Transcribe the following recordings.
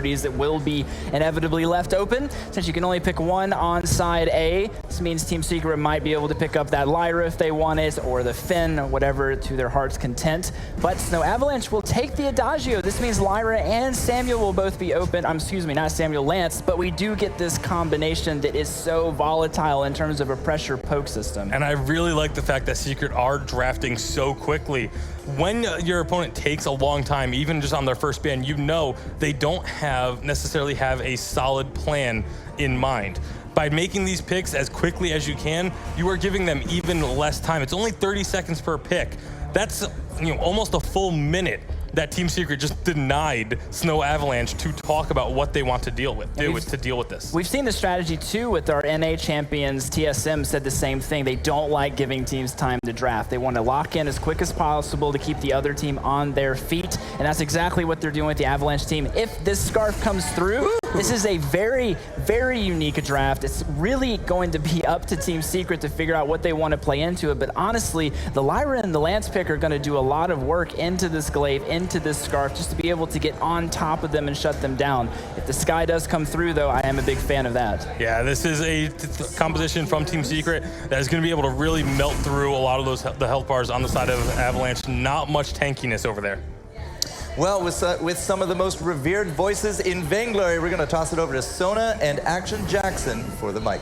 priorities that will be inevitably left open. Since you can only pick one on side A, this means Team Secret might be able to pick up that Lyra if they want it, or the Finn, or whatever to their heart's content. But Snow Avalanche will take the Adagio. This means Lyra and Samuel will both be open. Excuse me, not Samuel, Lance, but we do get this combination that is so volatile in terms of a pressure poke system. And I really like the fact that Secret are drafting so quickly. When your opponent takes a long time, even just on their first ban, you know they don't necessarily have a solid plan in mind. By making these picks as quickly as you can, you are giving them even less time. It's only 30 seconds per pick. That's almost a full minute that Team Secret just denied Snow Avalanche to talk about what they want to deal with this. We've seen the strategy too with our NA champions. TSM said the same thing. They don't like giving teams time to draft. They want to lock in as quick as possible to keep the other team on their feet, and that's exactly what they're doing with the Avalanche team. If this Scarf comes through, this is a very, very unique draft. It's really going to be up to Team Secret to figure out what they want to play into it, but honestly, the Lyra and the Lance pick are going to do a lot of work into this glaive, into this Scarf, just to be able to get on top of them and shut them down. If the Sky does come through, though, I am a big fan of that. Yeah, this is a composition from Team Secret that is going to be able to really melt through a lot of the health bars on the side of Avalanche. Not much tankiness over there. Well, with some of the most revered voices in Vainglory, we're going to toss it over to Sona and Action Jackson for the mic.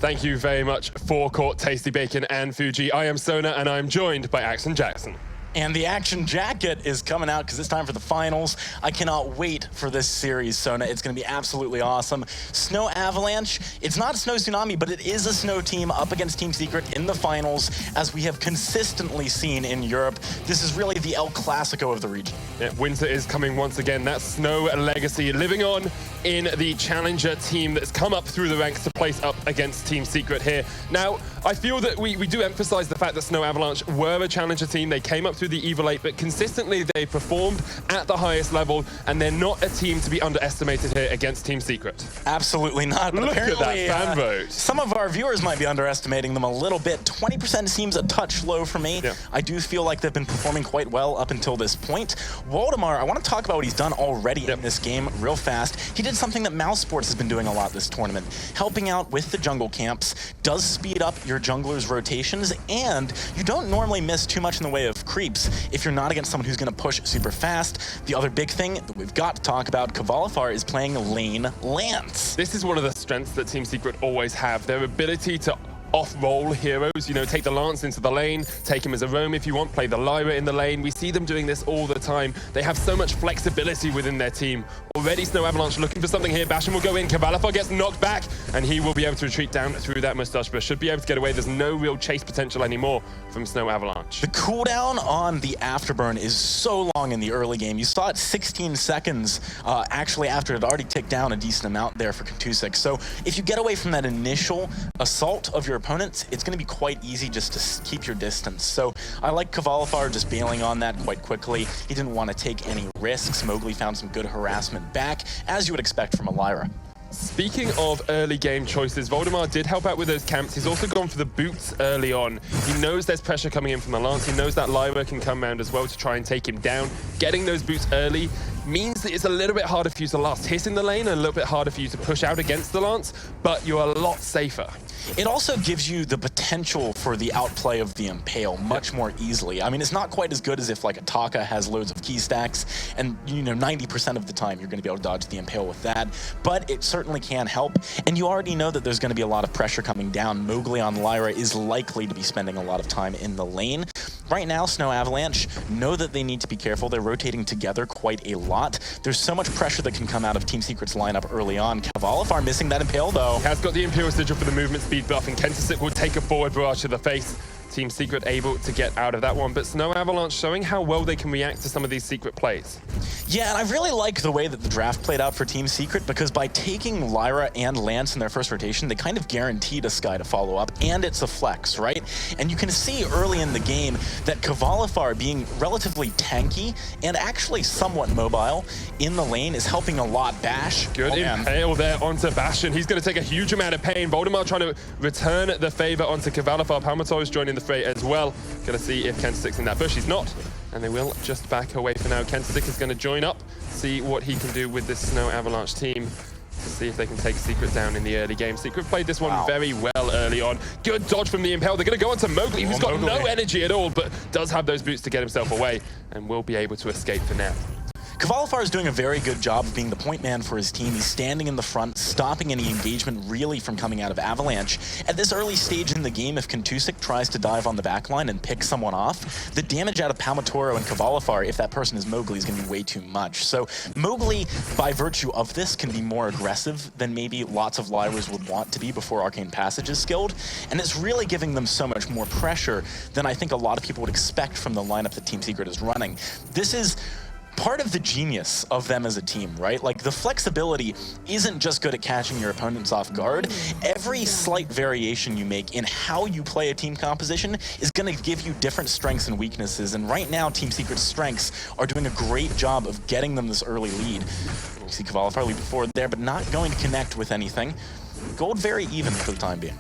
Thank you very much, Forecourt, Tasty Bacon, and Fuji. I am Sona, and I am joined by Action Jackson. And the Action Jacket is coming out because it's time for the finals. I cannot wait for this series, Sona. It's going to be absolutely awesome. Snow Avalanche, it's not Snow Tsunami, but it is a Snow team up against Team Secret in the finals, as we have consistently seen in Europe. This is really the El Clasico of the region. Yeah, winter is coming once again. That Snow legacy living on in the challenger team that's come up through the ranks to place up against Team Secret here. Now, I feel that we do emphasize the fact that Snow Avalanche were a challenger team. They came up through the EVIL 8, but consistently they performed at the highest level, and they're not a team to be underestimated here against Team Secret. Absolutely not. But Look at that fan vote. Some of our viewers might be underestimating them a little bit. 20% seems a touch low for me. Yeah. I do feel like they've been performing quite well up until this point. Waldemar, I want to talk about what he's done already in this game real fast. He did something that Mouse Sports has been doing a lot this tournament. Helping out with the jungle camps does speed up your junglers' rotations, and you don't normally miss too much in the way of creeps if you're not against someone who's going to push super fast. The other big thing that we've got to talk about, Kvalifar is playing lane Lance. This is one of the strengths that Team Secret always have, their ability to off-roll heroes, take the Lance into the lane, take him as a roam if you want, play the Lyra in the lane. We see them doing this all the time. They have so much flexibility within their team. Already Snow Avalanche looking for something here. Bastion will go in, Kvalifar gets knocked back, and he will be able to retreat down through that mustache, but should be able to get away. There's no real chase potential anymore from Snow Avalanche. The cooldown on the Afterburn is so long in the early game. You saw it 16 seconds actually after it already ticked down a decent amount there for Katusik. So if you get away from that initial assault of your opponents, it's going to be quite easy just to keep your distance. So I like Kvalifar just bailing on that quite quickly. He didn't want to take any risks. Mowgli found some good harassment back, as you would expect from a Lyra. Speaking of early game choices, Voldemar did help out with those camps. He's also gone for the boots early on. He knows there's pressure coming in from the Lance. He knows that Lyra can come round as well to try and take him down. Getting those boots early means that it's a little bit harder for you to last hit in the lane and a little bit harder for you to push out against the Lance, but you're a lot safer. It also gives you the potential for the outplay of the Impale much more easily. I mean, it's not quite as good as if like a Taka has loads of key stacks, and 90% of the time you're going to be able to dodge the Impale with that, but it certainly can help. And you already know that there's going to be a lot of pressure coming down. Mowgli on Lyra is likely to be spending a lot of time in the lane. Right now, Snow Avalanche know that they need to be careful. They're rotating together quite a lot. There's so much pressure that can come out of Team Secret's lineup early on. Kvalifar missing that Impale, though. He has got the Imperial Sigil for the movement speed buff, and Kentasik will take a forward barrage to the face. Team Secret able to get out of that one, but Snow Avalanche showing how well they can react to some of these Secret plays. Yeah, and I really like the way that the draft played out for Team Secret, because by taking Lyra and Lance in their first rotation, they kind of guaranteed a Sky to follow up, and it's a flex, right? And you can see early in the game that Kvalifar being relatively tanky and actually somewhat mobile in the lane is helping a lot. Bash. Good Impale there onto Bastion. He's going to take a huge amount of pain. Voldemar trying to return the favor onto Kvalifar. Palmator is joining the fray as well. Going to see if Kentasic's in that bush. He's not. and they will just back away for now. Kensick is going to join up, see what he can do with this Snow Avalanche team, to see if they can take Secret down in the early game. Secret played this one very well early on. Good dodge from the Impale. They're going to go on to Mowgli, who's got no energy at all, but does have those boots to get himself away, and will be able to escape for now. Kvalifar is doing a very good job of being the point man for his team. He's standing in the front, stopping any engagement really from coming out of Avalanche. At this early stage in the game, if Kentusic tries to dive on the backline and pick someone off, the damage out of Palmatoro and Kvalifar, if that person is Mowgli, is going to be way too much. So Mowgli, by virtue of this, can be more aggressive than maybe lots of Lyras would want to be before Arcane Passage is skilled. And it's really giving them so much more pressure than I think a lot of people would expect from the lineup that Team Secret is running. This is part of the genius of them as a team, right? Like, the flexibility isn't just good at catching your opponents off guard. Every slight variation you make in how you play a team composition is going to give you different strengths and weaknesses. And right now, Team Secret's strengths are doing a great job of getting them this early lead. You see Kvalifar leaping forward there, but not going to connect with anything. Gold very even for the time being.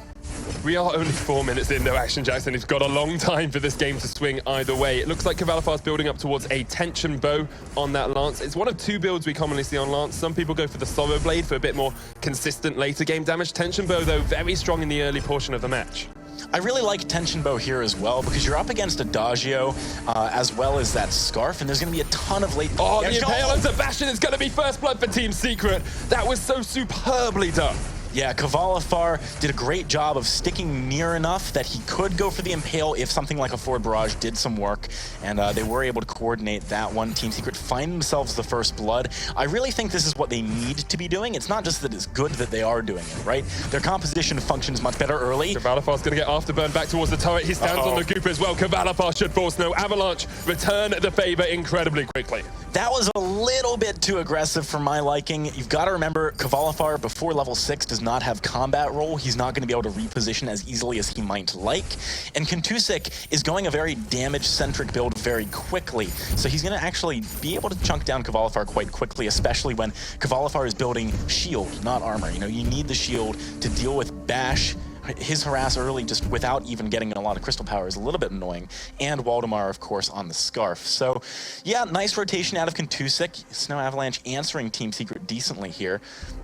We are only 4 minutes in, though, Action Jackson. He's got a long time for this game to swing either way. It looks like Kavalifar's building up towards a tension bow on that lance. It's one of two builds we commonly see on lance. Some people go for the sorrow blade for a bit more consistent later game damage. Tension bow, though, very strong in the early portion of the match. I really like Tension Bow here as well, because you're up against Adagio as well as that Scarf, and there's going to be a ton of late... Oh, the Impale on Sebastian is going to be first blood for Team Secret. That was so superbly done. Yeah, Kvalifar did a great job of sticking near enough that he could go for the Impale if something like a Forward Barrage did some work, and they were able to coordinate that one. Team Secret find themselves the first blood. I really think this is what they need to be doing. It's not just that it's good that they are doing it, right? Their composition functions much better early. Kavalifar's going to get Afterburn back towards the turret. He stands on the goop as well. Kvalifar should force no Avalanche. Return the favor incredibly quickly. That was a little bit too aggressive for my liking. You've got to remember, Kvalifar before level 6 does not have combat role. He's not going to be able to reposition as easily as he might like. And Kentusic is going a very damage-centric build very quickly. So he's going to actually be able to chunk down Kvalifar quite quickly, especially when Kvalifar is building shield, not armor. You know, you need the shield to deal with Bash. His harass early just without even getting a lot of crystal power is a little bit annoying. And Waldemar, of course, on the Scarf. So, yeah, nice rotation out of Kentusic. Snow Avalanche answering Team Secret decently here.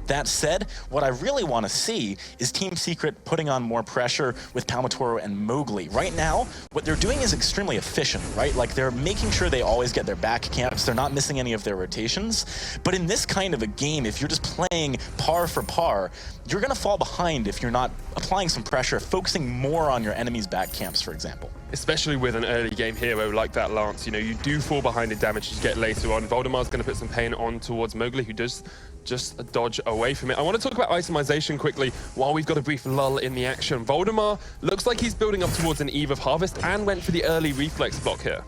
That said, what I really want to see is Team Secret putting on more pressure with Palmatoro and Mowgli. Right now, what they're doing is extremely efficient, right? Like, they're making sure they always get their back camps. They're not missing any of their rotations. But in this kind of a game, if you're just playing par for par, you're going to fall behind if you're not applying some pressure, focusing more on your enemy's back camps, for example. Especially with an early game hero like that Lance, you know, you do fall behind in damage you get later on. Voldemar's going to put some pain on towards Mowgli, who does just dodge away from it. I want to talk about itemization quickly while we've got a brief lull in the action. Voldemar looks like he's building up towards an Eve of Harvest and went for the early reflex block here.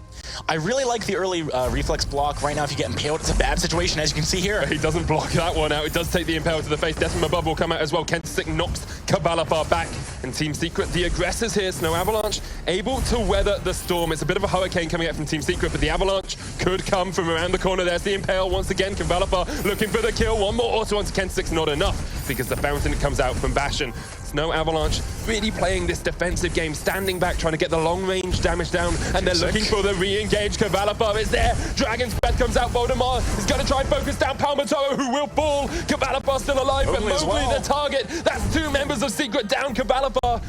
I really like the early reflex block. Right now, if you get impaled, it's a bad situation, as you can see here. He doesn't block that one out. It does take the impale to the face. Death from above will come out as well. Kensick knocks Kvalifar back. And Team Secret, the aggressors here, Snow Avalanche, able to weather the storm. It's a bit of a hurricane coming out from Team Secret, but the Avalanche could come from around the corner. There's the impale once again. Kvalifar looking for the kill. One more auto onto Kensick's not enough because the fountain comes out from Bastion. Snow Avalanche really playing this defensive game, standing back, trying to get the long-range damage down, and they're looking for the re-engage. Kvalifar is there. Dragon's Breath comes out. Voldemar is going to try and focus down Palmatoro, who will fall. Kvalifar still alive, but Mowgli the target. That's two members of Secret down. Kvalifar,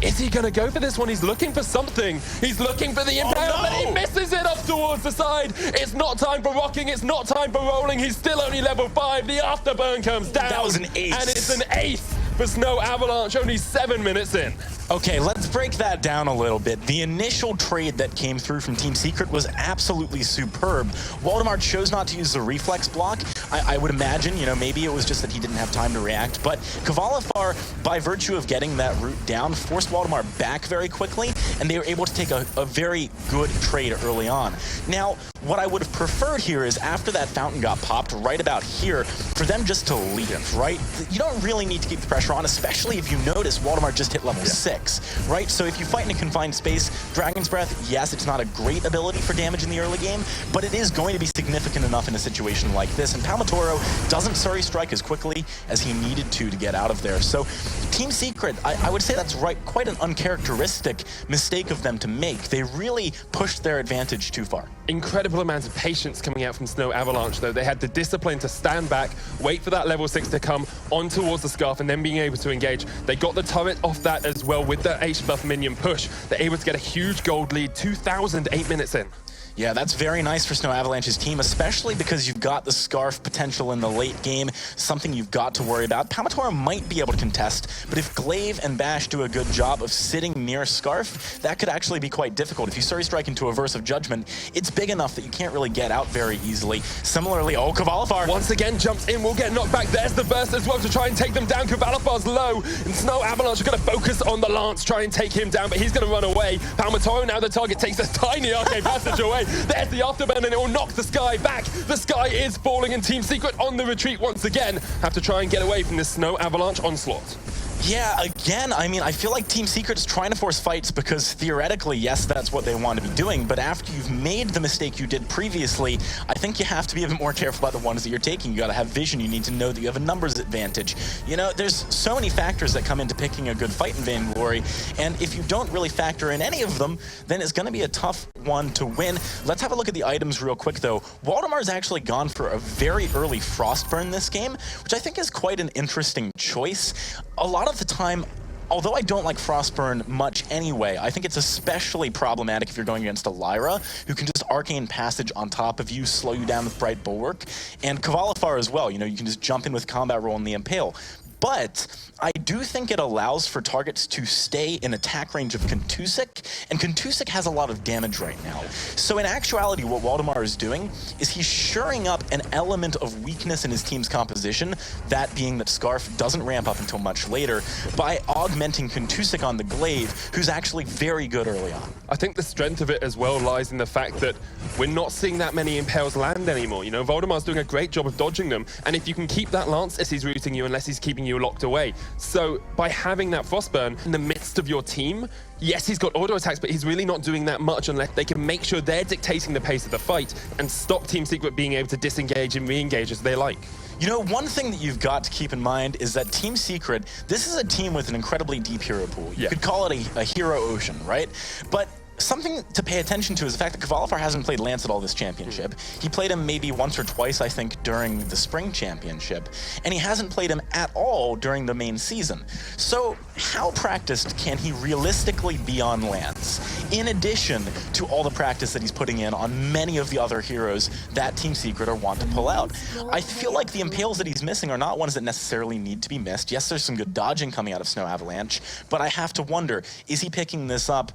is he going to go for this one? He's looking for something. He's looking for the impale, but he misses it off towards the side. It's not time for rocking. It's not time for rolling. He's still only level 5. The afterburn comes down. That was an ace. And it's an ace for Snow Avalanche, only 7 minutes in. Okay, let's break that down a little bit. The initial trade that came through from Team Secret was absolutely superb. Waldemar chose not to use the reflex block. I would imagine, you know, maybe it was just that he didn't have time to react, but Kvalifar, by virtue of getting that route down, forced Waldemar back very quickly, and they were able to take a very good trade early on. Now, what I would have preferred here is after that fountain got popped right about here, for them just to leave, right? You don't really need to keep the pressure on, especially if you notice Waldemar just hit level 6. 6, right? So if you fight in a confined space, Dragon's Breath, yes, it's not a great ability for damage in the early game, but it is going to be significant enough in a situation like this. And Palmatoro doesn't Surrey Strike as quickly as he needed to get out of there. So Team Secret, I would say that's quite an uncharacteristic mistake of them to make. They really pushed their advantage too far. Incredible amount of patience coming out from Snow Avalanche, though. They had the discipline to stand back, wait for that level 6 to come on towards the Scarf, and then being able to engage. They got the turret off that as well with the H-buff minion push. They're able to get a huge gold lead, 2,000, 8 minutes in. Yeah, that's very nice for Snow Avalanche's team, especially because you've got the Scarf potential in the late game, something you've got to worry about. Palmatoro might be able to contest, but if Glaive and Bash do a good job of sitting near Scarf, that could actually be quite difficult. If you Surrey Strike into a Verse of Judgment, it's big enough that you can't really get out very easily. Similarly, Cavalifar once again jumps in, will get knocked back. There's the burst as well to try and take them down. Cavalifar's low, and Snow Avalanche are going to focus on the Lance, try and take him down, but he's going to run away. Palmatoro now the target, takes a tiny arcade passage away. There's the afterburn, and it will knock the Sky back. The Sky is falling, and Team Secret on the retreat once again. Have to try and get away from this Snow Avalanche onslaught. Yeah, again, I mean, I feel like Team Secret's trying to force fights because theoretically, yes, that's what they want to be doing, but after you've made the mistake you did previously, I think you have to be a bit more careful about the ones that you're taking. You got to have vision. You need to know that you have a numbers advantage. You know, there's so many factors that come into picking a good fight in Vainglory, and if you don't really factor in any of them, then it's going to be a tough one to win. Let's have a look at the items real quick, though. Waldemar's actually gone for a very early Frostburn this game, which I think is quite an interesting choice. A lot of the time, although I don't like Frostburn much anyway, I think it's especially problematic if you're going against a Lyra, who can just Arcane Passage on top of you, slow you down with Bright Bulwark, and Cavalifar as well. You know, you can just jump in with Combat Roll and the Impale. But I do think it allows for targets to stay in attack range of Contusik, and Contusik has a lot of damage right now. So in actuality, what Waldemar is doing is he's shoring up an element of weakness in his team's composition, that being that Scarf doesn't ramp up until much later, by augmenting Contusik on the Glaive, who's actually very good early on. I think the strength of it as well lies in the fact that we're not seeing that many Impales land anymore. You know, Voldemar's doing a great job of dodging them, and if you can keep that Lance as he's routing you, unless he's keeping you locked away. So by having that Frostburn in the midst of your team, yes, he's got auto attacks, but he's really not doing that much unless they can make sure they're dictating the pace of the fight and stop Team Secret being able to disengage and re-engage as they like. You know, one thing that you've got to keep in mind is that Team Secret, this is a team with an incredibly deep hero pool. You could call it a hero ocean, right? But something to pay attention to is the fact that Cavalifar hasn't played Lance at all this championship. He played him maybe once or twice, I think, during the spring championship, and he hasn't played him at all during the main season. So how practiced can he realistically be on Lance, in addition to all the practice that he's putting in on many of the other heroes that Team Secret are want to pull out? I feel like the Impales that he's missing are not ones that necessarily need to be missed. Yes, there's some good dodging coming out of Snow Avalanche, but I have to wonder, is he picking this up,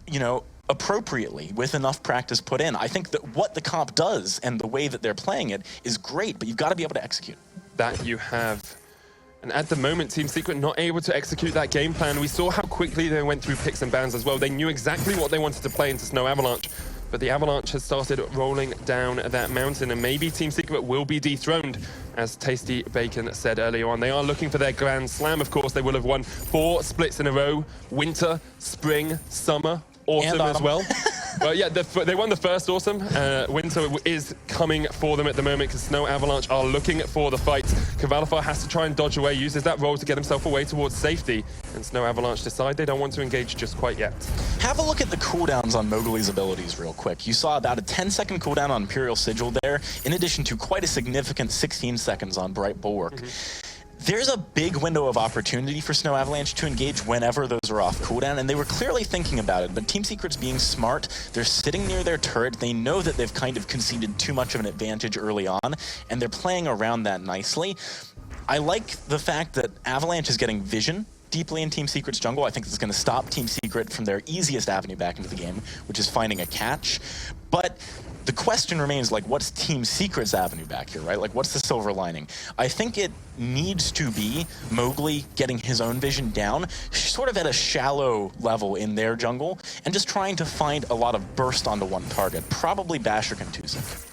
you know, appropriately with enough practice put in? I think that what the comp does and the way that they're playing it is great, but you've got to be able to execute. That you have. And at the moment, Team Secret not able to execute that game plan. We saw how quickly they went through picks and bans as well. They knew exactly what they wanted to play into Snow Avalanche, but the Avalanche has started rolling down that mountain, and maybe Team Secret will be dethroned, as Tasty Bacon said earlier on. They are looking for their Grand Slam, of course. They will have won 4 splits in a row: winter, spring, summer, autumn as well. Well, yeah, they won the first autumn. Winter is coming for them at the moment because Snow Avalanche are looking for the fight. Cavalifar has to try and dodge away, uses that roll to get himself away towards safety, and Snow Avalanche decide they don't want to engage just quite yet. Have a look at the cooldowns on Mowgli's abilities real quick. You saw about a 10-second cooldown on Imperial Sigil there, in addition to quite a significant 16 seconds on Bright Bulwark. There's a big window of opportunity for Snow Avalanche to engage whenever those are off cooldown, and they were clearly thinking about it, but Team Secret's being smart. They're sitting near their turret. They know that they've kind of conceded too much of an advantage early on, and they're playing around that nicely. I like the fact that Avalanche is getting vision deeply in Team Secret's jungle. I think this is going to stop Team Secret from their easiest avenue back into the game, which is finding a catch. But the question remains, like, what's Team Secret's avenue back here, right? Like, what's the silver lining? I think it needs to be Mowgli getting his own vision down, sort of at a shallow level in their jungle, and just trying to find a lot of burst onto one target, probably Bash or Contusik.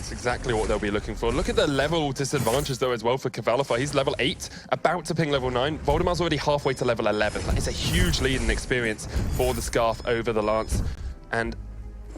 That's exactly what they'll be looking for. Look at the level disadvantages, though, as well for Cavalify. He's level 8, about to ping level 9. Voldemar's already halfway to level 11. That is a huge lead in experience for the Scarf over the Lance. And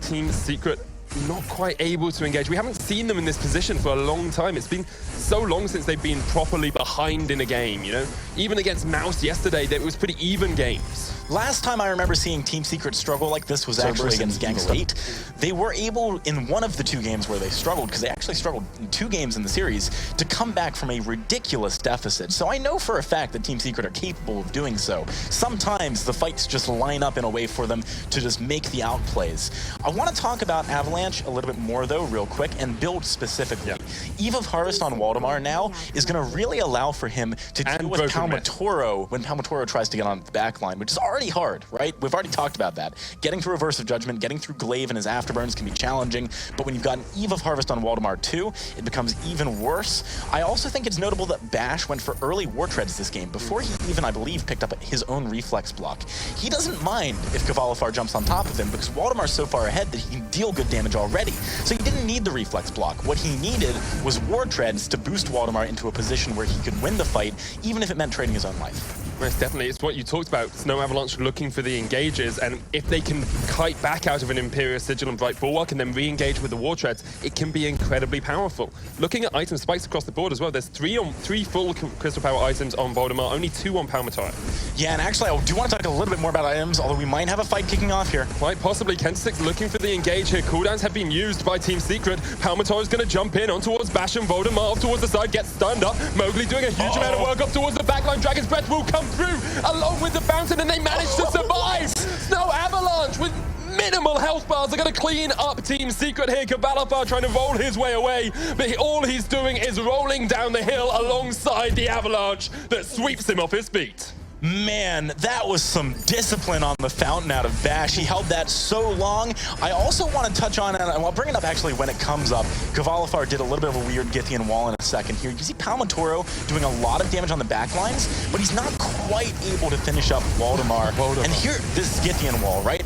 Team Secret not quite able to engage. We haven't seen them in this position for a long time. It's been so long since they've been properly behind in a game, you know? Even against Mouse yesterday, it was pretty even games. Last time I remember seeing Team Secret struggle like this was actually against Gangsta 8. They were able, in one of the 2 games where they struggled, because they actually struggled in 2 games in the series, to come back from a ridiculous deficit. So I know for a fact that Team Secret are capable of doing so. Sometimes the fights just line up in a way for them to just make the outplays. I want to talk about Avalanche a little bit more, though, real quick, and Build specifically. Yep. Eve of Harvest on Waldemar now is going to really allow for him to deal with Palmatoro when Palmatoro tries to get on the back line, which is already hard, right? We've already talked about that. Getting through Reverse of Judgment, getting through Glaive and his Afterburns can be challenging, but when you've got an Eve of Harvest on Waldemar too, it becomes even worse. I also think it's notable that Bash went for early War Treads this game, before he even, I believe, picked up his own reflex block. He doesn't mind if Cavalifar jumps on top of him, because Waldemar's so far ahead that he can deal good damage already. So he didn't need the reflex block. What he needed was War Treads to boost Waldemar into a position where he could win the fight, even if it meant trading his own life. Most definitely. It's what you talked about. Snow Avalanche looking for the engages, and if they can kite back out of an Imperial Sigil and Bright Bulwark and then re-engage with the War Treads, it can be incredibly powerful. Looking at item spikes across the board as well, there's 3 full Crystal Power items on Voldemar, only 2 on Palmatoro. Yeah, and actually, I do want to talk a little bit more about items, although we might have a fight kicking off here. Quite possibly. Kensix looking for the engage here. Cooldowns have been used by Team Secret. Palmatoro's going to jump in on towards Bash and Voldemar, off towards the side, gets stunned up. Mowgli doing a huge amount of work up towards the backline. Dragon's Breath will come through along with the fountain, and they manage to survive. Snow Avalanche with minimal health bars are going to clean up Team Secret here. Cavalifar trying to roll his way away, but all he's doing is rolling down the hill alongside the Avalanche that sweeps him off his feet. Man, that was some discipline on the fountain out of Bash. He held that so long. I also want to touch on, and I'll bring it up actually when it comes up, Cavalifar did a little bit of a weird Githian wall in a second here. You see Palmatoro doing a lot of damage on the back lines, but he's not quite able to finish up Waldemar. And here, this Githian wall, right?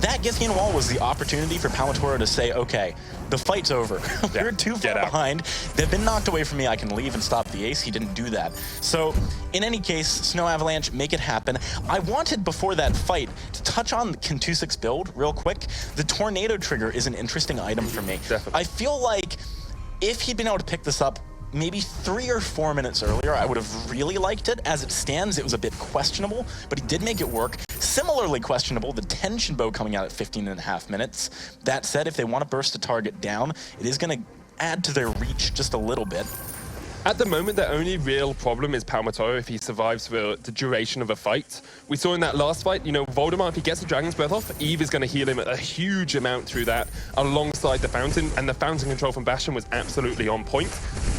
That Githian wall was the opportunity for Palmatoro to say, okay, the fight's over. We're too far behind. They've been knocked away from me. I can leave and stop the ace. He didn't do that. So in any case, Snow Avalanche, make it happen. I wanted, before that fight, to touch on the Kentusic's build real quick. The Tornado Trigger is an interesting item for me. Definitely. I feel like if he'd been able to pick this up maybe 3 or 4 minutes earlier, I would have really liked it. As it stands, it was a bit questionable, but he did make it work. Similarly questionable, the tension bow coming out at 15.5 minutes. That said, if they want to burst a target down, it is going to add to their reach just a little bit. At the moment, the only real problem is Palmatoro if he survives for the duration of a fight. We saw in that last fight, you know, Voldemar, if he gets the Dragon's Breath off, Eve is going to heal him a huge amount through that alongside the Fountain, and the Fountain control from Bastion was absolutely on point.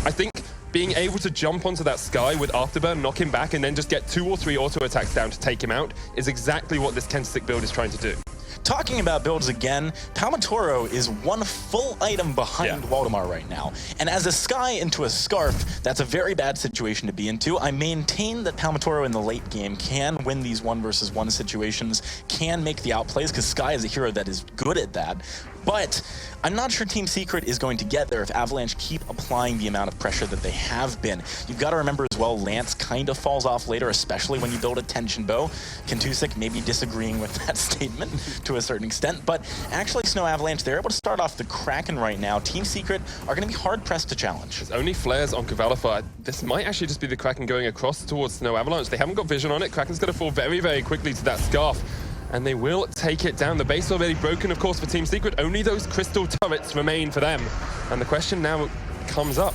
I think being able to jump onto that Sky with Afterburn, knock him back, and then just get 2 or 3 auto attacks down to take him out is exactly what this Kensic build is trying to do. Talking about builds again, Palmatoro is 1 full item behind Waldemar right now. And as a Sky into a Scarf, that's a very bad situation to be into. I maintain that Palmatoro in the late game can win these 1 versus 1 situations, can make the outplays, because Sky is a hero that is good at that. But I'm not sure Team Secret is going to get there if Avalanche keep applying the amount of pressure that they have been. You've got to remember as well, Lance kind of falls off later, especially when you build a tension bow. Kentusic maybe disagreeing with that statement to a certain extent, but actually Snow Avalanche, they're able to start off the Kraken right now. Team Secret are going to be hard-pressed to challenge. There's only flares on Cavalifar. This might actually just be the Kraken going across towards Snow Avalanche. They haven't got vision on it. Kraken's going to fall very, very quickly to that Scarf, and they will take it down. The base already broken, of course, for Team Secret. Only those crystal turrets remain for them. And the question now comes up,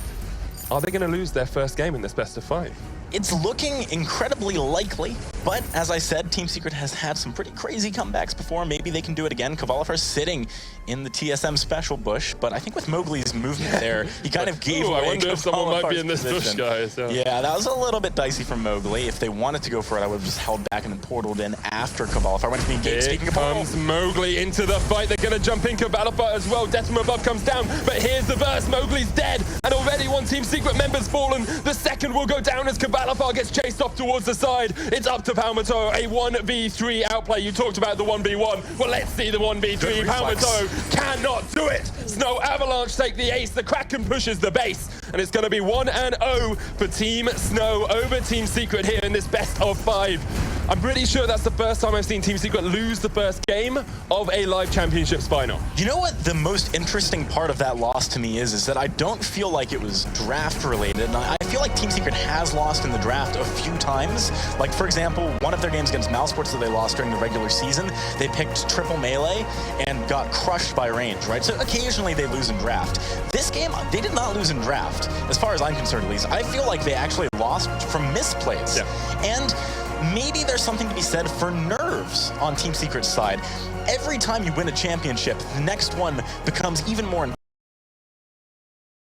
are they going to lose their first game in this best of 5? It's looking incredibly likely, but as I said, Team Secret has had some pretty crazy comebacks before. Maybe they can do it again. Cavalifar's sitting in the TSM special bush, but I think with Mowgli's movement there, he kind of gave away. I wonder if someone might be in this bush, guys. Yeah, that was a little bit dicey from Mowgli. If they wanted to go for it, I would have just held back and then portaled in after Cavalifar went to the engage. Speaking of comes Mowgli into the fight. They're going to jump in Cavalifar as well. Death from above comes down, but here's the verse. Mowgli's dead, and already 1 Team Secret member's fallen. The second will go down as Cavalifar Valafar gets chased off towards the side. It's up to Palmato, a 1v3 outplay. You talked about the 1v1. Well, let's see the 1v3. Palmato cannot do it. Snow Avalanche take the ace. The Kraken pushes the base. And it's going to be 1-0 for Team Snow over Team Secret here in this best of 5. I'm pretty sure that's the first time I've seen Team Secret lose the first game of a live championships final. You know what the most interesting part of that loss to me is that I don't feel like it was draft related. And I feel like Team Secret has lost in the draft a few times. Like, for example, one of their games against Mousesports that they lost during the regular season, they picked triple melee and got crushed by range, right? So occasionally they lose in draft. This game, they did not lose in draft, as far as I'm concerned at least. I feel like they actually lost from misplays. Yeah. And maybe there's something to be said for nerves on Team Secret's side. Every time you win a championship, the next one becomes even more